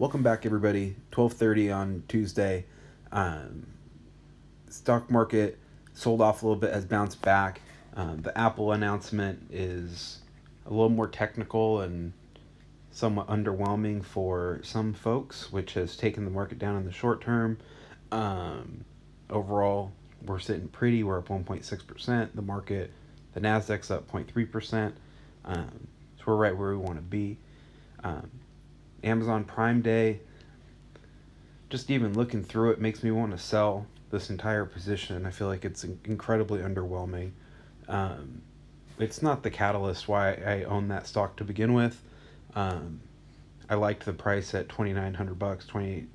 Welcome back, everybody. 12:30 on Tuesday. Um, Stock market sold off a little bit, has bounced back. The Apple announcement is a little more technical and somewhat underwhelming for some folks, which has taken the market down in the short term. Um, Overall, we're sitting pretty. We're up 1.6%. The Nasdaq's up 0.3%. So we're right where we want to be. Um, Amazon Prime Day, just even looking through it makes me want to sell this entire position. I feel like it's incredibly underwhelming. Um, it's not the catalyst why I own that stock to begin with. Um, I liked the price at $2,900,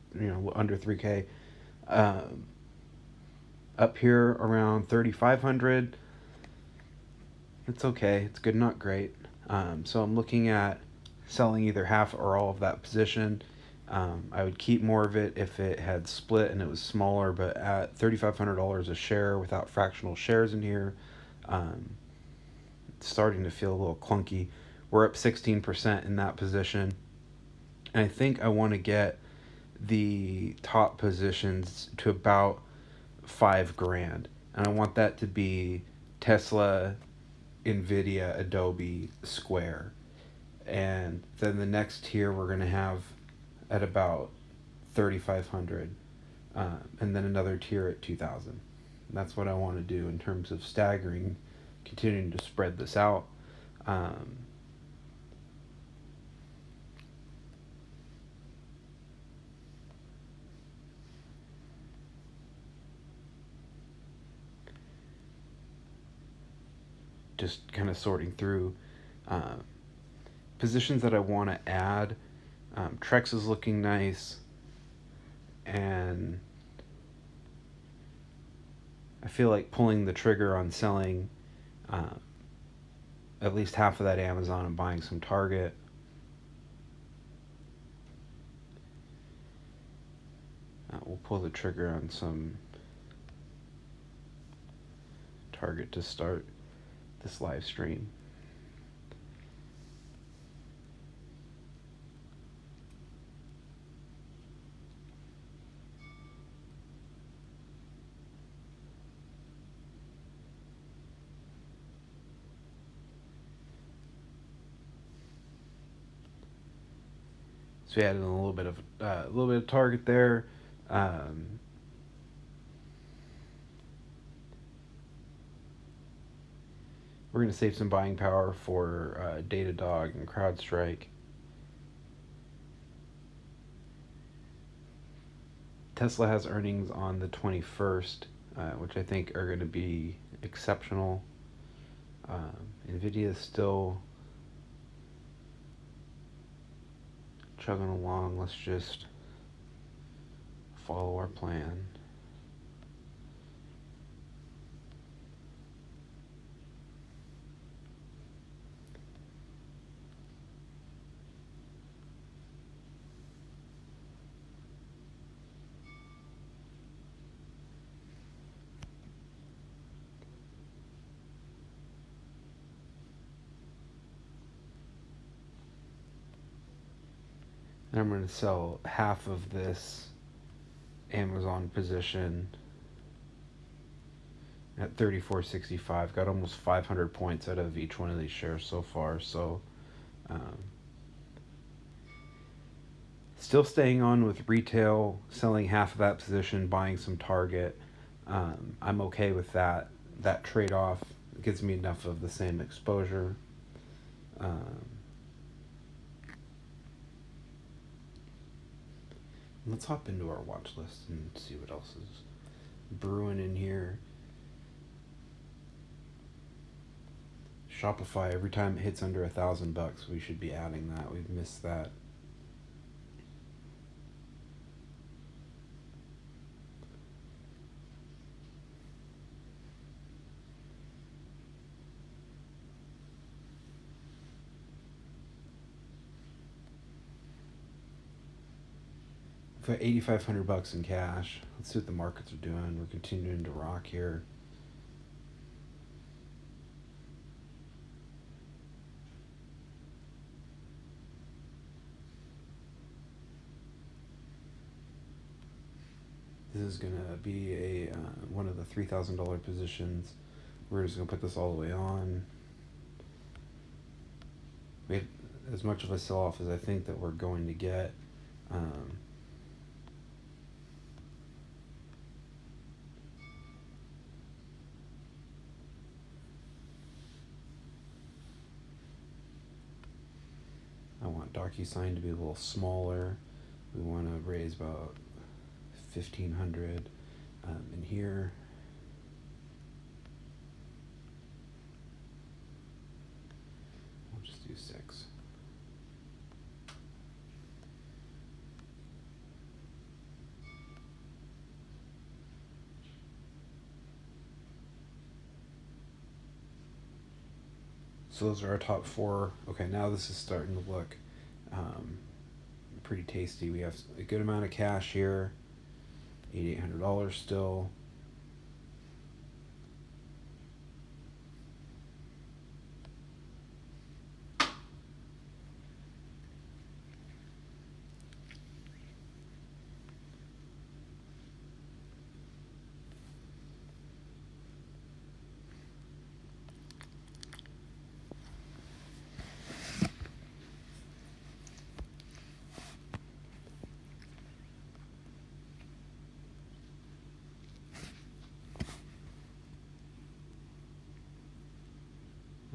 under 3K. Um, Up here around 3,500, it's okay. It's good, not great. So I'm looking at selling either half or all of that position. I would keep more of it if it had split and it was smaller, but at $3,500 a share without fractional shares in here, um, it's starting to feel a little clunky. We're up 16% in that position. And I think I want to get the top positions to about $5,000. And I want that to be Tesla, Nvidia, Adobe, Square. And then the next tier we're going to have at about 3,500, and then another tier at 2,000. That's what I want to do in terms of staggering, continuing to spread this out. Just kind of sorting through positions that I want to add. Trex is looking nice, and I feel like pulling the trigger on selling at least half of that Amazon and buying some Target. We'll pull the trigger on some Target to start this live stream. So we added a little bit of Target there. We're going to save some buying power for Datadog and CrowdStrike. Tesla has earnings on the 21st, which I think are going to be exceptional. Nvidia is still chugging along. Let's just follow our plan. And I'm going to sell half of this Amazon position at 34.65. Got almost 500 points out of each one of these shares so far. So still staying on with retail, selling half of that position, buying some Target. I'm okay with that trade-off. It gives me enough of the same exposure. Let's hop into our watch list and see what else is brewing in here. Shopify, every time it hits under $1,000, we should be adding that. We've missed that. We've got $8,500 in cash. Let's see what the markets are doing. We're continuing to rock here. This is going to be a one of the $3,000 positions. We're just going to put this all the way on. We had as much of a sell-off as I think that we're going to get. I want DocuSign to be a little smaller. We want to raise about 1,500 in here. We'll just do 6. So those are our top 4. Okay, now this is starting to look pretty tasty. We have a good amount of cash here, $8,800 still.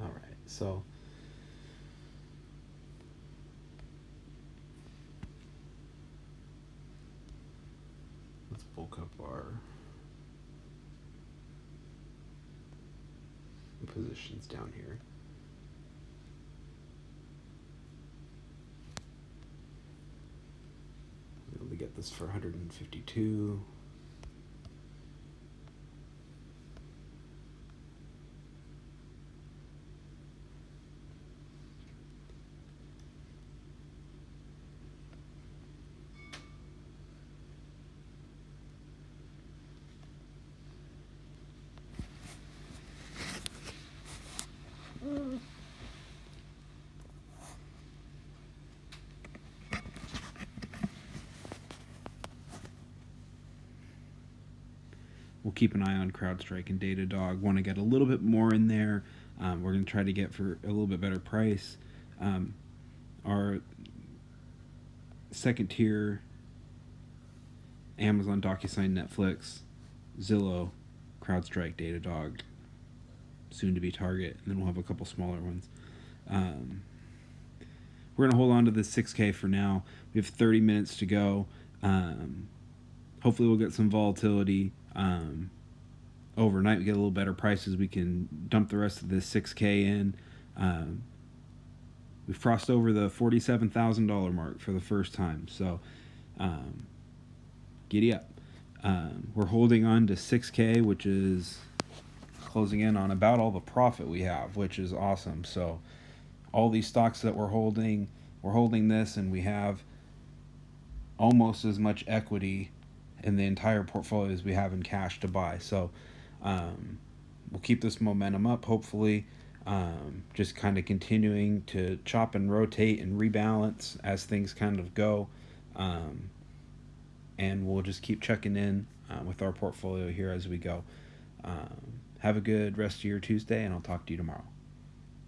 All right, so let's bulk up our positions down here. We'll be able to get this for 152. We'll keep an eye on CrowdStrike and Datadog. Want to get a little bit more in there. We're going to try to get for a little bit better price. Our second tier, Amazon, DocuSign, Netflix, Zillow, CrowdStrike, Datadog, soon to be Target, and then we'll have a couple smaller ones. We're going to hold on to this 6K for now. We have 30 minutes to go. Hopefully we'll get some volatility. Overnight we get a little better prices. We can dump the rest of this 6K in. We've crossed over the $47,000 mark for the first time. So giddy up. We're holding on to 6K, which is closing in on about all the profit we have, which is awesome. So all these stocks that we're holding this, and we have almost as much equity in the entire portfolio as we have in cash to buy. So we'll keep this momentum up, hopefully. Just kind of continuing to chop and rotate and rebalance as things kind of go. And we'll just keep checking in with our portfolio here as we go. Have a good rest of your Tuesday, and I'll talk to you tomorrow.